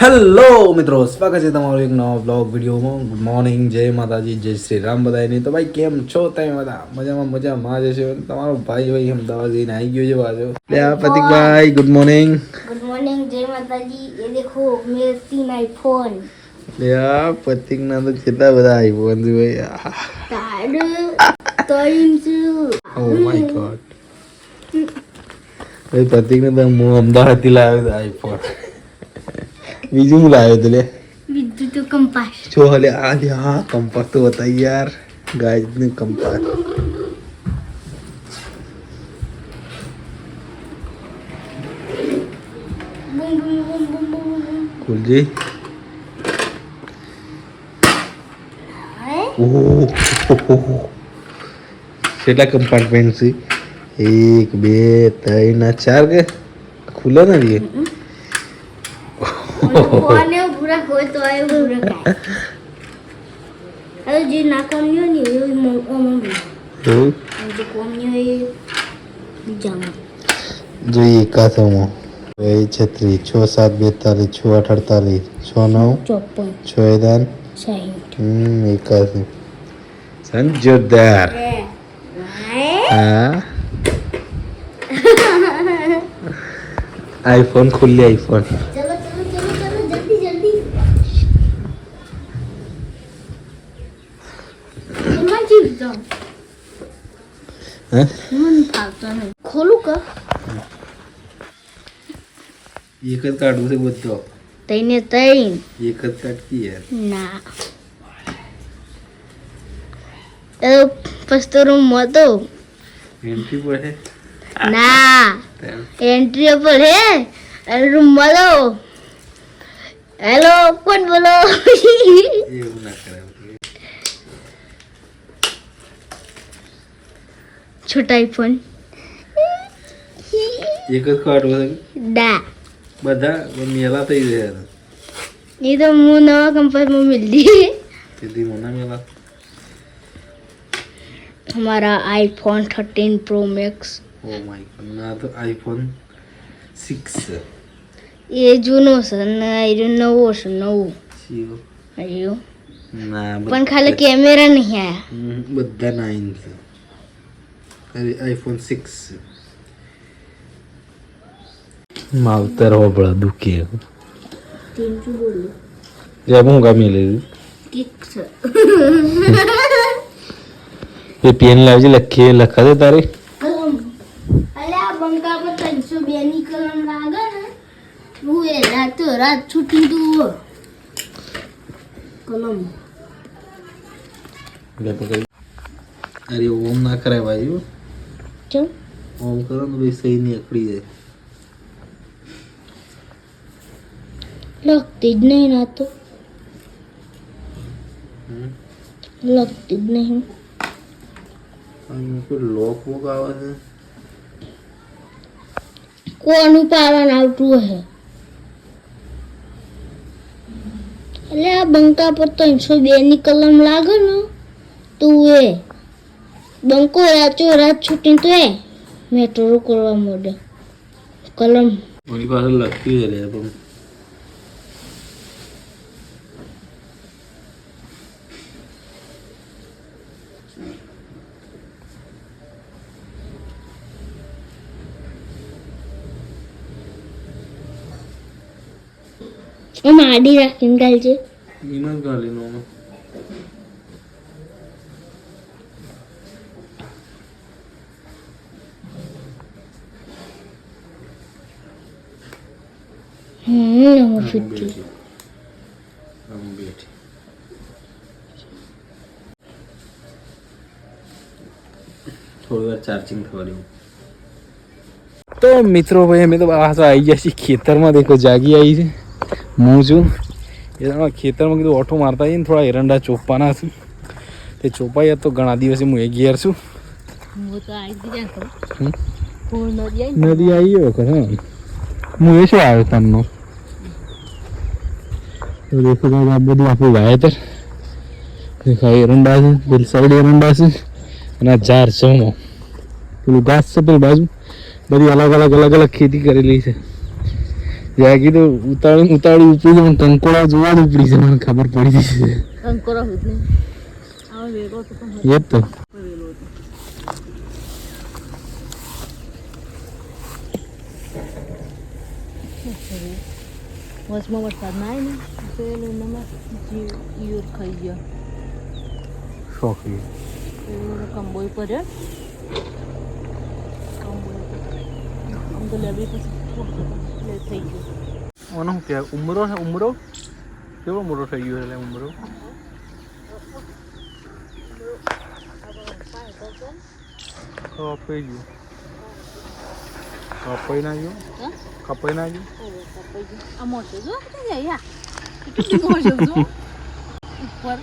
Hello મિત્રો, સ્વાગત છે તમારો એક નવા બ્લોગ વિડીયોમાં. ગુડ મોર્નિંગ, જય માતાજી, જય શ્રી રામ બધાની. તો ભાઈ કેમ છો તમે બધા? મજામાં જશે. તમારો ભાઈ અમદાવાદ જઈને આવી ગયો છે બાજુ. પ્રતિકભાઈ ગુડ મોર્નિંગ. गुड मॉर्निंग, जय माता जी। ये देखो मेरे 3 आईफोन। પ્રતિક ના તો કેટલા બધા આઈફોન છે ભાઈ. Oh my God. ભાઈ પ્રતિક ને તો હું અમદાવાદ થી લાવ્યો આઈફોન. બીજું હું લાવ્યો તો લે विद्युत कंपास। જો હલે આ કંપાસ તો બતા યાર. ગાઈસ ને compass boom boom boom boom boom. ખુલજી. ઓહ કેટલા કમ્પાર્ટમેન્ટ છે? 1 2 3 4 કે ખુલે ને ये કોને પૂરા કોઈ તો આયો પૂરા કાય અરે જે ના કોમ્યો ને એ મમ્મી જે કોમ્યો એ જામો જોઈએ એકાસોમાં 36 6 7 42 6 8 48 6 9 6 10 54 60 81 સંજોદાર. हाँ आईफोन खुल लिया आईफोन. चलो चलो चलो चलो जल्दी जल्दी मैं जीवता हूँ हैं? मन भागता नहीं खोलू का एक જ કાઢવું છે બધો. तैने तैन એક જ કાઢતી યાર. ના ફર્સ્ટ રૂમ માં તો એન્ટ્રી પર હે ના એન્ટ્રી પર હે રૂમ માં તો હેલો કોણ બોલો એવું ના કરાય. छोटा आईफोन એક જ કાઢવું છે दा બધા મેલા થઈ જાય. ये तो मुंह नवा कंपास में मिल दी સીધી મોના મેલા. हमारा iPhone 13 pro max oh my God. ના તો આઈફોન 6 ये જૂનો છે ને એ નવો છે નવો જીઓ. અయ్યો ના પણ ખાલી કેમેરા નહીં આયા બધા 9 છે. અરે આઈફોન 6 માવતર હોબળા દુખે. તેમ શું બોલું જે હું ગામી લઈ કિક છે એ પેન લાવજે લખા દે તારે. કલમ અલે આ બંકા પર 302 ની કલમ લાગે ને હું એ રાત છૂટી દઉં કલમ અરે ઓમ ના કરાય ભાઈ. ચલ ઓમ કરો ને ભાઈ સહી નહીં અકડી જાય. लगती જ નહીં ના તો लगती જ નહીં કોઈ લોક વોક આવે છે. કોનું પાવન આવતું હે એટલે આ બંકા પર 302 ની કલમ લાગે ને તું એ બંકો રાત છૂટી તો એ મેટ્રો કરવા મોડે કલમ મારી પાસે લખતી છે રે પણ એમાં આડી રાખીને ગાલજે એમાં જ ગાલી નો હું ફિટી બેઠી. થોડી વાર ચાર્જિંગ થવા દેવું. તો મિત્રો ભાઈ અમે તો આવી ગયા છીએ ખેતરમાં. દેખો જાગી આવી છે. હું છું એ ખેતરમાં કીધું ઓટો મારતા આવીએ ને થોડા એરંડા ચોપવાના છે. તે ચોપાઈ તો ઘણા દિવસે હું એ ઘેર છું. નદી આવી ગયો વખત. હા હું એ શું આવ્યો તમનો દેખો આ બધું આપણું વાવેતર. દેખો એરંડા છે, પેલી સાઈડ એરંડા છે અને આ ઝાડ છે. પેલું ઘાસ છે પેલી બાજુ બધી અલગ અલગ ખેતી કરેલી છે. જાગી તો ઉતાળી ઉપડી પણ કંકોડા જોવા જ ઉપડી છે મને ખબર પડી જશે કંકોડા હોત ને આ વેરો તો પણ એ જ તો વેરો હતો વચમાં વરસાદ ના આવે ને તો એ લોકોમાં ઈયોર ખાઈ ગયા શોખી કંબોઈ પડ્યો આમ તો લેવી પછી લે થઈ ગયો ઓનો શું કહેવાય ઉમરો છે ઉમરો કેવો મોટો થઈ ગયો એટલે ઉમરો કપાઈ ગયું કપાઈ ના ગયું કપાઈ ના ગયું આ મોટો જો યા કેટલી મોટો જો ઉપર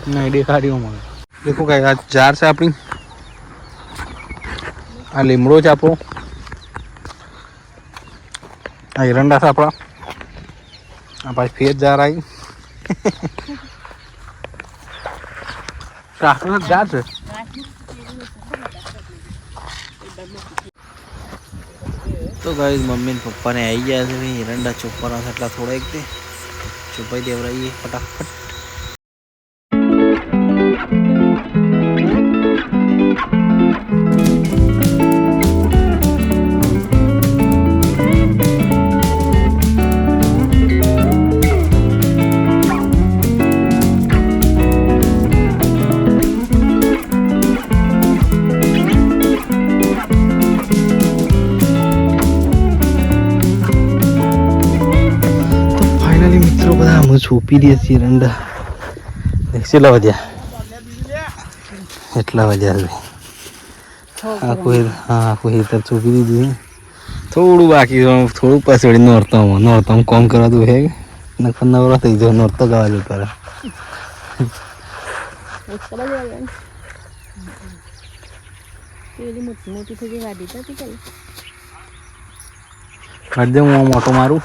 નહીં દેખાડ્યો મને દેખો કાંઈ આ ઝાડ છે આપણી આ લીમડો છે આપણો આ એરંડા છે આપણા આ પાછી ફેર ઝાડ આવી કાકનું ઝાડ છે તો ગાઈસ મમ્મી ને પપ્પા ને આવી ગયા છે ભાઈ એરંડા ચોપવાના છે એટલા થોડા એક તે ચોપાઈ દેવરાઈએ ફટાફટ બધા અમે છોપી દઈએ છીએ એરંડા કેટલા વધ્યા એટલા વધ્યા છે આખું હેતર છોપી દીધું થોડું બાકી થોડું પાછળ નોરતામાં કોમ કરવા દઉં હે નખર નવરા થઈ જાવ નોરતો ગાવા દઉં તારા મોટી થઈ ગઈ ગાડી કાઢ દે હું મોટો મારું